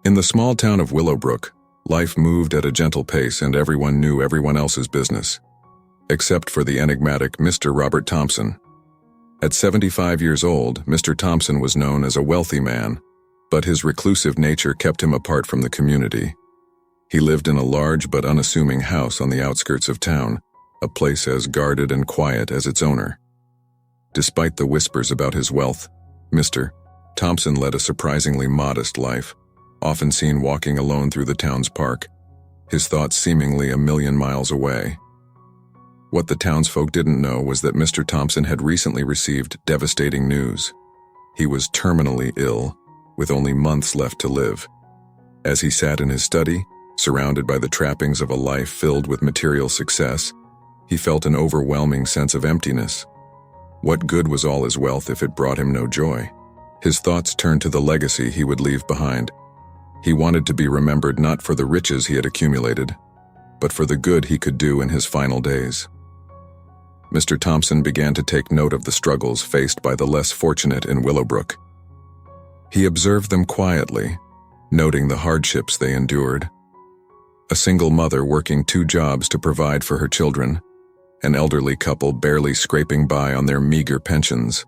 In the small town of Willowbrook, life moved at a gentle pace and everyone knew everyone else's business. Except for the enigmatic Mr. Robert Thompson. At 75 years old, Mr. Thompson was known as a wealthy man, but his reclusive nature kept him apart from the community. He lived in a large but unassuming house on the outskirts of town, a place as guarded and quiet as its owner. Despite the whispers about his wealth, Mr. Thompson led a surprisingly modest life, often seen walking alone through the town's park, his thoughts seemingly a million miles away. What the townsfolk didn't know was that Mr. Thompson had recently received devastating news. He was terminally ill, with only months left to live. As he sat in his study, surrounded by the trappings of a life filled with material success, he felt an overwhelming sense of emptiness. What good was all his wealth if it brought him no joy? His thoughts turned to the legacy he would leave behind. He wanted to be remembered not for the riches he had accumulated, but for the good he could do in his final days. Mr. Thompson began to take note of the struggles faced by the less fortunate in Willowbrook. He observed them quietly, noting the hardships they endured. A single mother working 2 jobs to provide for her children, an elderly couple barely scraping by on their meager pensions,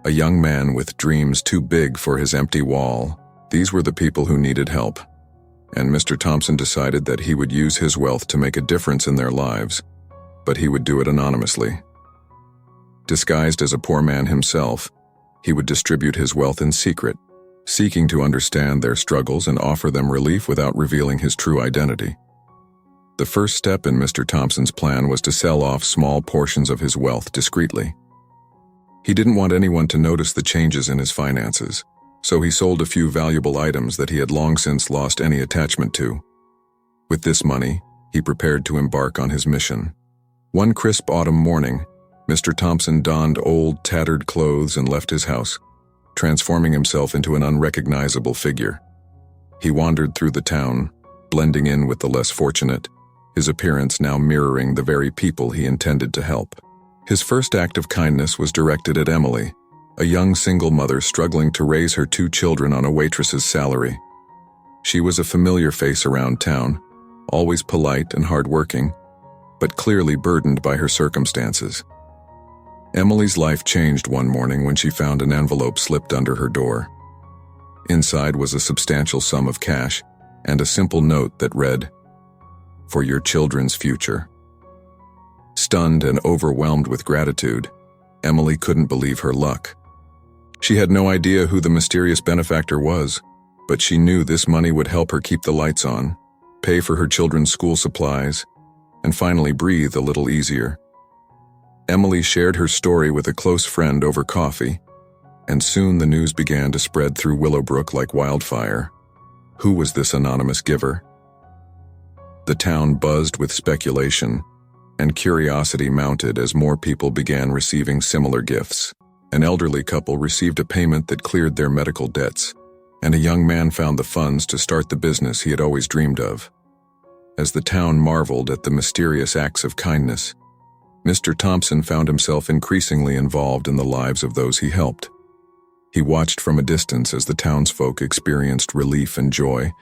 a young man with dreams too big for his empty wall. These were the people who needed help, and Mr. Thompson decided that he would use his wealth to make a difference in their lives, but he would do it anonymously. Disguised as a poor man himself, he would distribute his wealth in secret, seeking to understand their struggles and offer them relief without revealing his true identity. The first step in Mr. Thompson's plan was to sell off small portions of his wealth discreetly. He didn't want anyone to notice the changes in his finances, so he sold a few valuable items that he had long since lost any attachment to. With this money, he prepared to embark on his mission. One crisp autumn morning, Mr. Thompson donned old, tattered clothes and left his house, transforming himself into an unrecognizable figure. He wandered through the town, blending in with the less fortunate, his appearance now mirroring the very people he intended to help. His first act of kindness was directed at Emily, a young single mother struggling to raise her 2 children on a waitress's salary. She was a familiar face around town, always polite and hardworking, but clearly burdened by her circumstances. Emily's life changed one morning when she found an envelope slipped under her door. Inside was a substantial sum of cash and a simple note that read, "For your children's future." Stunned and overwhelmed with gratitude, Emily couldn't believe her luck. She had no idea who the mysterious benefactor was, but she knew this money would help her keep the lights on, pay for her children's school supplies, and finally breathe a little easier. Emily shared her story with a close friend over coffee, and soon the news began to spread through Willowbrook like wildfire. Who was this anonymous giver? The town buzzed with speculation, and curiosity mounted as more people began receiving similar gifts. An elderly couple received a payment that cleared their medical debts, and a young man found the funds to start the business he had always dreamed of. As the town marveled at the mysterious acts of kindness, Mr. Thompson found himself increasingly involved in the lives of those he helped. He watched from a distance as the townsfolk experienced relief and joy,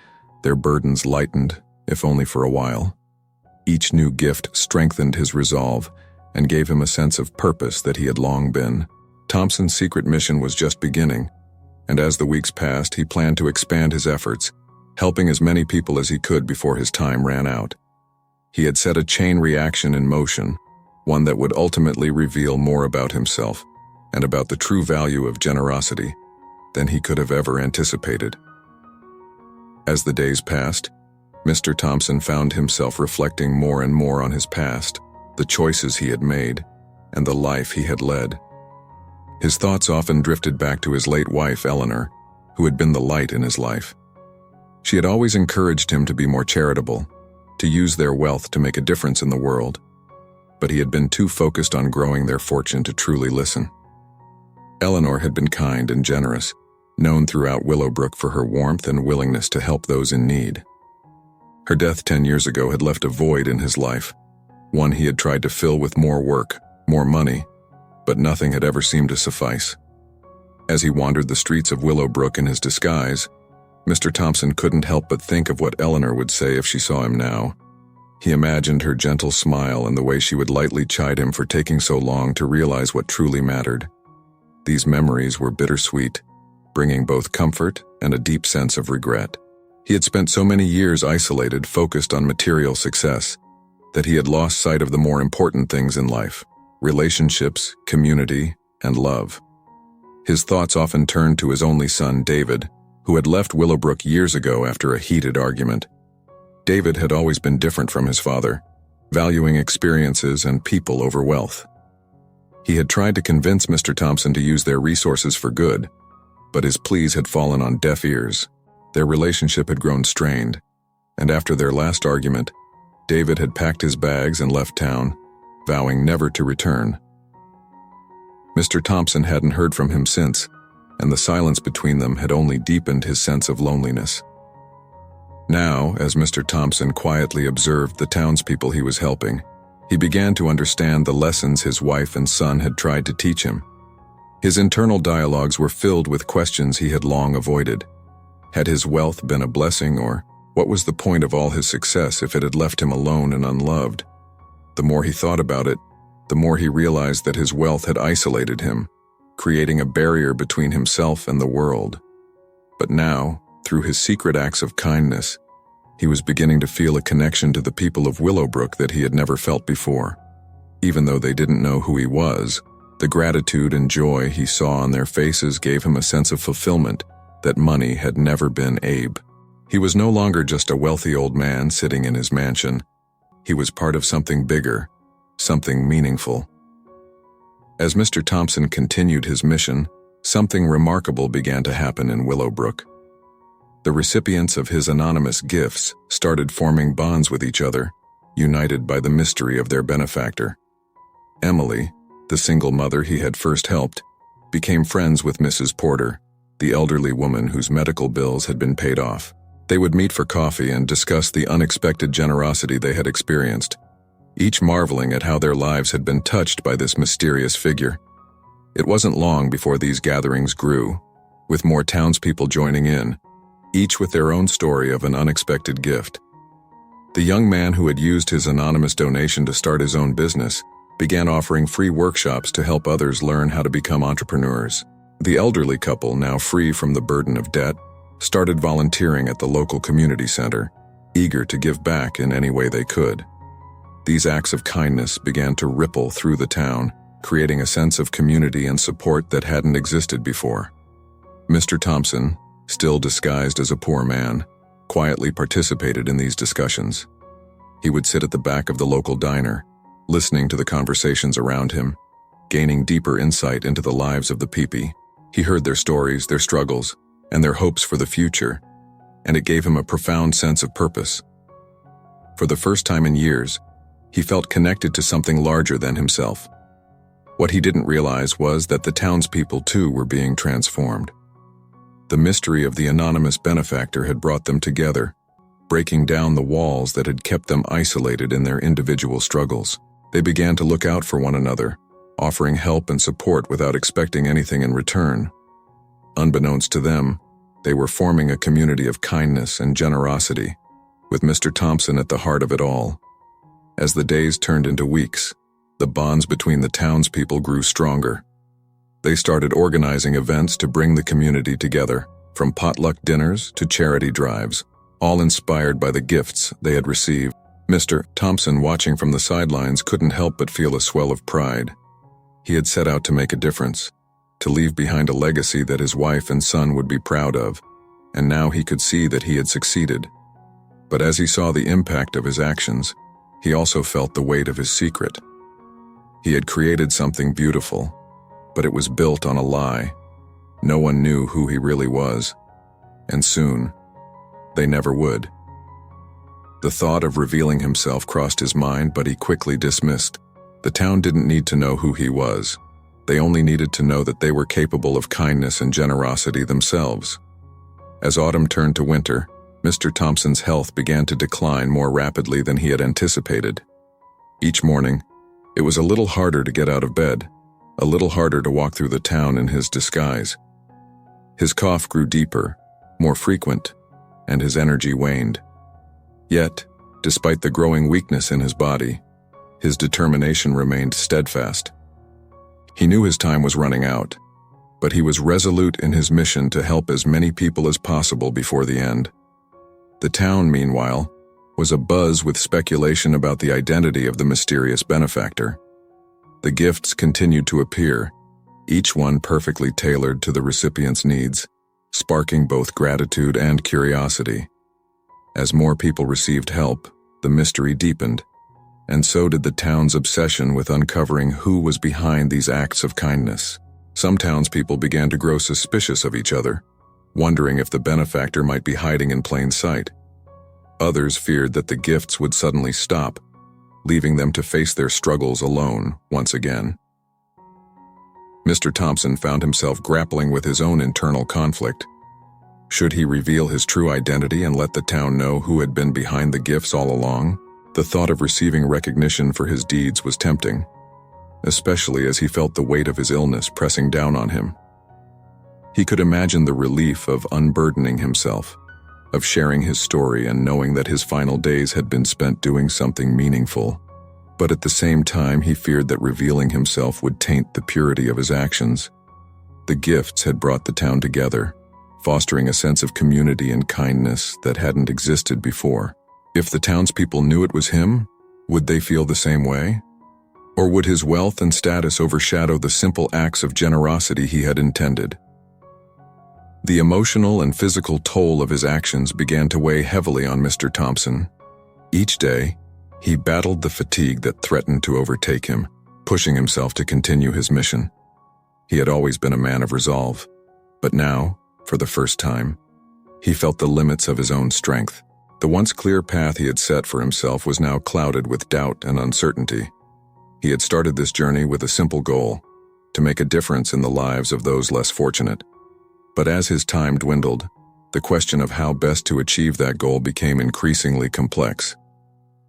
their burdens lightened, if only for a while. Each new gift strengthened his resolve and gave him a sense of purpose that he had long been. Thompson's secret mission was just beginning, and as the weeks passed, he planned to expand his efforts, helping as many people as he could before his time ran out. He had set a chain reaction in motion, one that would ultimately reveal more about himself and about the true value of generosity than he could have ever anticipated. As the days passed, Mr. Thompson found himself reflecting more and more on his past, the choices he had made, and the life he had led. His thoughts often drifted back to his late wife, Eleanor, who had been the light in his life. She had always encouraged him to be more charitable, to use their wealth to make a difference in the world, but he had been too focused on growing their fortune to truly listen. Eleanor had been kind and generous, known throughout Willowbrook for her warmth and willingness to help those in need. Her death 10 years ago had left a void in his life, one he had tried to fill with more work, more money, but nothing had ever seemed to suffice. As he wandered the streets of Willowbrook in his disguise, Mr. Thompson couldn't help but think of what Eleanor would say if she saw him now. He imagined her gentle smile and the way she would lightly chide him for taking so long to realize what truly mattered. These memories were bittersweet, bringing both comfort and a deep sense of regret. He had spent so many years isolated, focused on material success, that he had lost sight of the more important things in life: relationships, community, and love. His thoughts often turned to his only son, David, who had left Willowbrook years ago after a heated argument. David had always been different from his father, valuing experiences and people over wealth. He had tried to convince Mr. Thompson to use their resources for good, but his pleas had fallen on deaf ears. Their relationship had grown strained, and after their last argument, David had packed his bags and left town, vowing never to return. Mr. Thompson hadn't heard from him since, and the silence between them had only deepened his sense of loneliness. Now, as Mr. Thompson quietly observed the townspeople he was helping, he began to understand the lessons his wife and son had tried to teach him. His internal dialogues were filled with questions he had long avoided. Had his wealth been a blessing, or what was the point of all his success if it had left him alone and unloved? The more he thought about it, the more he realized that his wealth had isolated him, creating a barrier between himself and the world. But now, through his secret acts of kindness, he was beginning to feel a connection to the people of Willowbrook that he had never felt before. Even though they didn't know who he was, the gratitude and joy he saw on their faces gave him a sense of fulfillment that money had never been Abe. He was no longer just a wealthy old man sitting in his mansion. He was part of something bigger, something meaningful. As Mr. Thompson continued his mission, something remarkable began to happen in Willowbrook. The recipients of his anonymous gifts started forming bonds with each other, united by the mystery of their benefactor. Emily, the single mother he had first helped, became friends with Mrs. Porter, the elderly woman whose medical bills had been paid off. They would meet for coffee and discuss the unexpected generosity they had experienced, each marveling at how their lives had been touched by this mysterious figure. It wasn't long before these gatherings grew, with more townspeople joining in, each with their own story of an unexpected gift. The young man who had used his anonymous donation to start his own business began offering free workshops to help others learn how to become entrepreneurs. The elderly couple, now free from the burden of debt, started volunteering at the local community center, eager to give back in any way they could. These acts of kindness began to ripple through the town, creating a sense of community and support that hadn't existed before. Mr. Thompson, still disguised as a poor man, quietly participated in these discussions. He would sit at the back of the local diner, listening to the conversations around him, gaining deeper insight into the lives of the people. He heard their stories, their struggles, and their hopes for the future, and it gave him a profound sense of purpose. For the first time in years, he felt connected to something larger than himself. What he didn't realize was that the townspeople too were being transformed. The mystery of the anonymous benefactor had brought them together, breaking down the walls that had kept them isolated in their individual struggles. They began to look out for one another, offering help and support without expecting anything in return. Unbeknownst to them, they were forming a community of kindness and generosity, with Mr. Thompson at the heart of it all. As the days turned into weeks, the bonds between the townspeople grew stronger. They started organizing events to bring the community together, from potluck dinners to charity drives, all inspired by the gifts they had received. Mr. Thompson, watching from the sidelines, couldn't help but feel a swell of pride. He had set out to make a difference, to leave behind a legacy that his wife and son would be proud of, and now he could see that he had succeeded. But as he saw the impact of his actions, he also felt the weight of his secret. He had created something beautiful, but it was built on a lie. No one knew who he really was, and soon, they never would. The thought of revealing himself crossed his mind, but he quickly dismissed. The town didn't need to know who he was. They only needed to know that they were capable of kindness and generosity themselves. As autumn turned to winter, Mr. Thompson's health began to decline more rapidly than he had anticipated. Each morning, it was a little harder to get out of bed, a little harder to walk through the town in his disguise. His cough grew deeper, more frequent, and his energy waned. Yet, despite the growing weakness in his body, his determination remained steadfast. He knew his time was running out, but he was resolute in his mission to help as many people as possible before the end. The town, meanwhile, was abuzz with speculation about the identity of the mysterious benefactor. The gifts continued to appear, each one perfectly tailored to the recipient's needs, sparking both gratitude and curiosity. As more people received help, the mystery deepened, and so did the town's obsession with uncovering who was behind these acts of kindness. Some townspeople began to grow suspicious of each other, wondering if the benefactor might be hiding in plain sight. Others feared that the gifts would suddenly stop, leaving them to face their struggles alone once again. Mr. Thompson found himself grappling with his own internal conflict. Should he reveal his true identity and let the town know who had been behind the gifts all along? The thought of receiving recognition for his deeds was tempting, especially as he felt the weight of his illness pressing down on him. He could imagine the relief of unburdening himself, of sharing his story and knowing that his final days had been spent doing something meaningful. But at the same time, he feared that revealing himself would taint the purity of his actions. The gifts had brought the town together, fostering a sense of community and kindness that hadn't existed before. If the townspeople knew it was him, would they feel the same way? Or would his wealth and status overshadow the simple acts of generosity he had intended? The emotional and physical toll of his actions began to weigh heavily on Mr. Thompson. Each day, he battled the fatigue that threatened to overtake him, pushing himself to continue his mission. He had always been a man of resolve, but now, for the first time, he felt the limits of his own strength. The once clear path he had set for himself was now clouded with doubt and uncertainty. He had started this journey with a simple goal: to make a difference in the lives of those less fortunate. But as his time dwindled, the question of how best to achieve that goal became increasingly complex.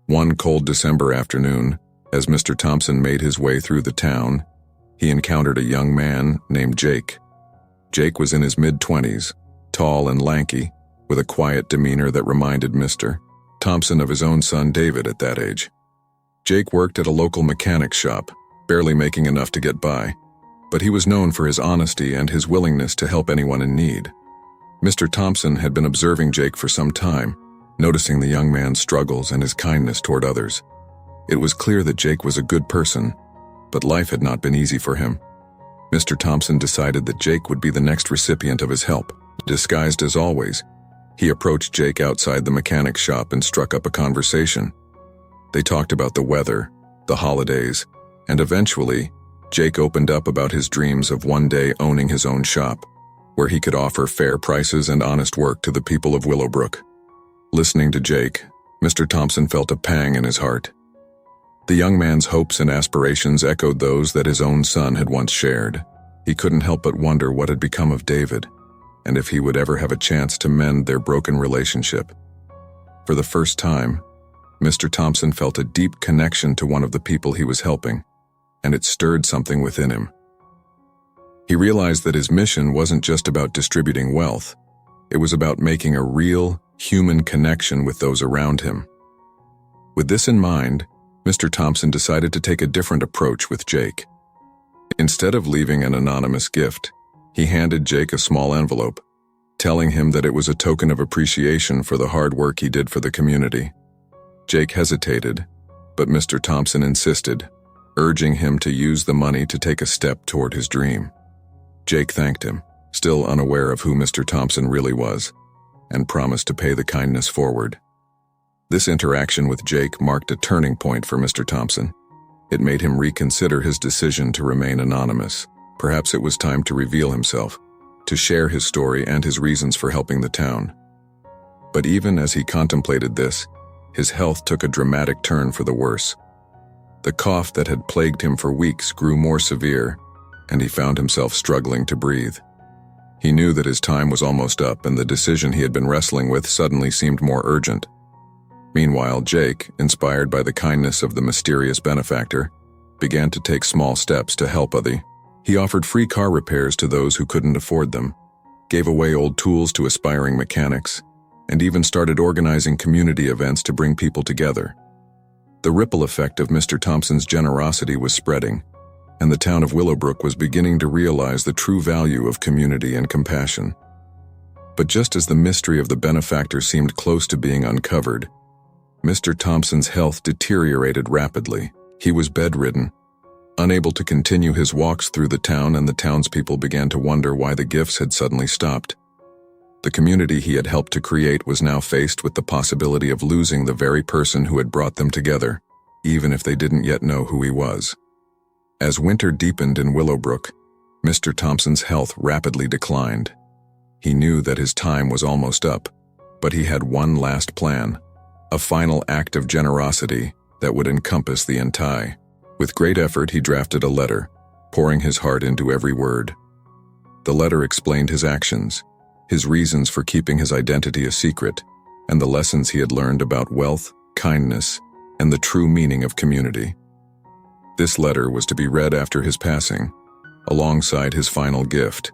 One cold December afternoon, as Mr. Thompson made his way through the town, he encountered a young man named Jake. Jake was in his mid-20s, tall and lanky, with a quiet demeanor that reminded Mr. Thompson of his own son David at that age. Jake worked at a local mechanic shop, barely making enough to get by, but he was known for his honesty and his willingness to help anyone in need. Mr. Thompson had been observing Jake for some time, noticing the young man's struggles and his kindness toward others. It was clear that Jake was a good person, but life had not been easy for him. Mr. Thompson decided that Jake would be the next recipient of his help. Disguised as always, he approached Jake outside the mechanic shop and struck up a conversation. They talked about the weather, the holidays, and eventually, Jake opened up about his dreams of one day owning his own shop, where he could offer fair prices and honest work to the people of Willowbrook. Listening to Jake, Mr. Thompson felt a pang in his heart. The young man's hopes and aspirations echoed those that his own son had once shared. He couldn't help but wonder what had become of David, and if he would ever have a chance to mend their broken relationship. For the first time, Mr. Thompson felt a deep connection to one of the people he was helping, and it stirred something within him. He realized that his mission wasn't just about distributing wealth. It was about making a real, human connection with those around him. With this in mind, Mr. Thompson decided to take a different approach with Jake. Instead of leaving an anonymous gift, he handed Jake a small envelope, telling him that it was a token of appreciation for the hard work he did for the community. Jake hesitated, but Mr. Thompson insisted, urging him to use the money to take a step toward his dream. Jake thanked him, still unaware of who Mr. Thompson really was, and promised to pay the kindness forward. This interaction with Jake marked a turning point for Mr. Thompson. It made him reconsider his decision to remain anonymous. Perhaps it was time to reveal himself, to share his story and his reasons for helping the town. But even as he contemplated this, his health took a dramatic turn for the worse. The cough that had plagued him for weeks grew more severe, and he found himself struggling to breathe. He knew that his time was almost up, and the decision he had been wrestling with suddenly seemed more urgent. Meanwhile, Jake, inspired by the kindness of the mysterious benefactor, began to take small steps to help others. He offered free car repairs to those who couldn't afford them, gave away old tools to aspiring mechanics, and even started organizing community events to bring people together. The ripple effect of Mr. Thompson's generosity was spreading, and the town of Willowbrook was beginning to realize the true value of community and compassion. But just as the mystery of the benefactor seemed close to being uncovered, Mr. Thompson's health deteriorated rapidly. He was bedridden, unable to continue his walks through the town, and the townspeople began to wonder why the gifts had suddenly stopped. The community he had helped to create was now faced with the possibility of losing the very person who had brought them together, even if they didn't yet know who he was. As winter deepened in Willowbrook, Mr. Thompson's health rapidly declined. He knew that his time was almost up, but he had one last plan, a final act of generosity that would encompass the entire. With great effort, he drafted a letter, pouring his heart into every word. The letter explained his actions, his reasons for keeping his identity a secret, and the lessons he had learned about wealth, kindness, and the true meaning of community. This letter was to be read after his passing, alongside his final gift,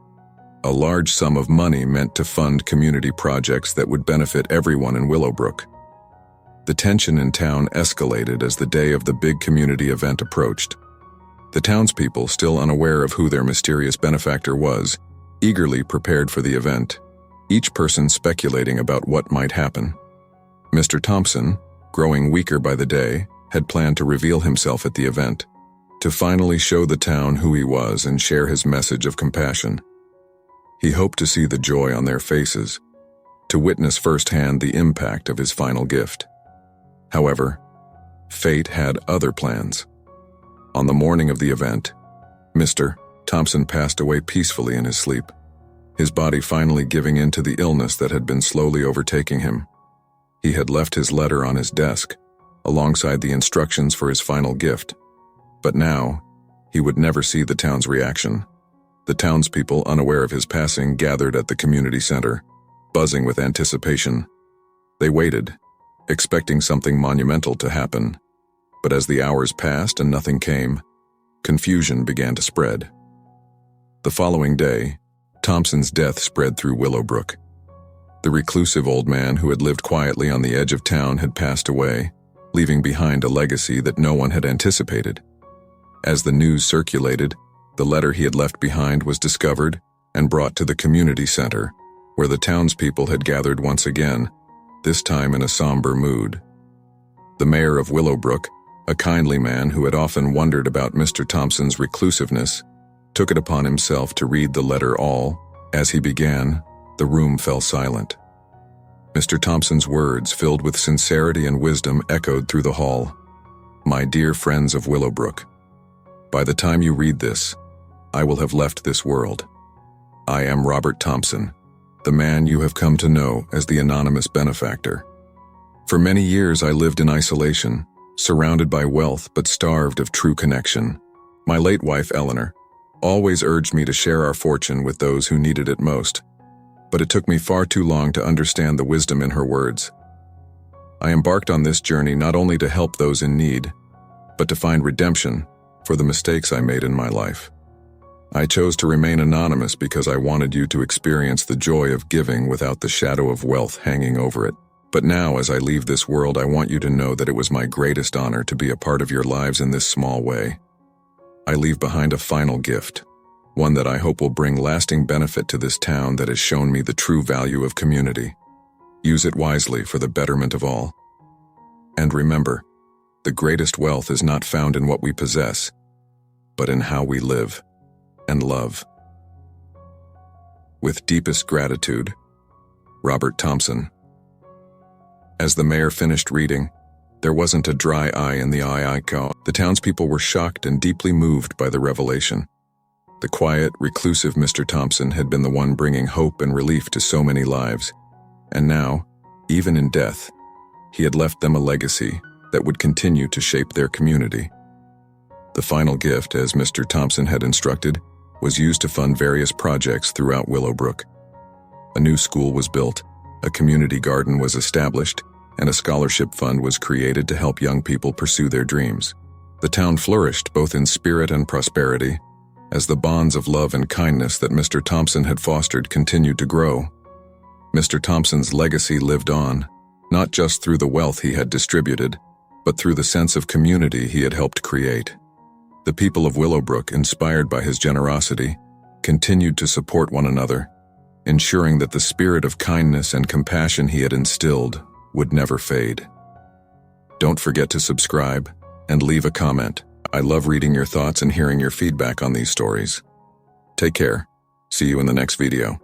a large sum of money meant to fund community projects that would benefit everyone in Willowbrook. The tension in town escalated as the day of the big community event approached. The townspeople, still unaware of who their mysterious benefactor was, eagerly prepared for the event, each person speculating about what might happen. Mr. Thompson, growing weaker by the day, had planned to reveal himself at the event, to finally show the town who he was and share his message of compassion. He hoped to see the joy on their faces, to witness firsthand the impact of his final gift. However, fate had other plans. On the morning of the event, Mr. Thompson passed away peacefully in his sleep, his body finally giving in to the illness that had been slowly overtaking him. He had left his letter on his desk, alongside the instructions for his final gift. But now, he would never see the town's reaction. The townspeople, unaware of his passing, gathered at the community center, buzzing with anticipation. They waited, expecting something monumental to happen. But as the hours passed and nothing came, confusion began to spread. The following day, Thompson's death spread through Willowbrook. The reclusive old man who had lived quietly on the edge of town had passed away, leaving behind a legacy that no one had anticipated. As the news circulated, the letter he had left behind was discovered and brought to the community center, where the townspeople had gathered once again, this time in a somber mood. The mayor of Willowbrook, a kindly man who had often wondered about Mr. Thompson's reclusiveness, took it upon himself to read the letter all. As he began, the room fell silent. Mr. Thompson's words, filled with sincerity and wisdom, echoed through the hall. My dear friends of Willowbrook, by the time you read this, I will have left this world. I am Robert Thompson, the man you have come to know as the anonymous benefactor. For many years I lived in isolation, surrounded by wealth but starved of true connection. My late wife, Eleanor, always urged me to share our fortune with those who needed it most, but it took me far too long to understand the wisdom in her words. I embarked on this journey not only to help those in need, but to find redemption for the mistakes I made in my life. I chose to remain anonymous because I wanted you to experience the joy of giving without the shadow of wealth hanging over it. But now, as I leave this world, I want you to know that it was my greatest honor to be a part of your lives in this small way. I leave behind a final gift, one that I hope will bring lasting benefit to this town that has shown me the true value of community. Use it wisely for the betterment of all. And remember, the greatest wealth is not found in what we possess, but in how we live and love. With deepest gratitude, Robert Thompson. As the mayor finished reading, there wasn't a dry eye in the eye. The townspeople were shocked and deeply moved by the revelation. The quiet, reclusive Mr. Thompson had been the one bringing hope and relief to so many lives, and now, even in death, he had left them a legacy that would continue to shape their community. The final gift, as Mr. Thompson had instructed, was used to fund various projects throughout Willowbrook. A new school was built, a community garden was established, and a scholarship fund was created to help young people pursue their dreams. The town flourished both in spirit and prosperity, as the bonds of love and kindness that Mr. Thompson had fostered continued to grow. Mr. Thompson's legacy lived on, not just through the wealth he had distributed, but through the sense of community he had helped create. The people of Willowbrook, inspired by his generosity, continued to support one another, ensuring that the spirit of kindness and compassion he had instilled would never fade. Don't forget to subscribe and leave a comment. I love reading your thoughts and hearing your feedback on these stories. Take care. See you in the next video.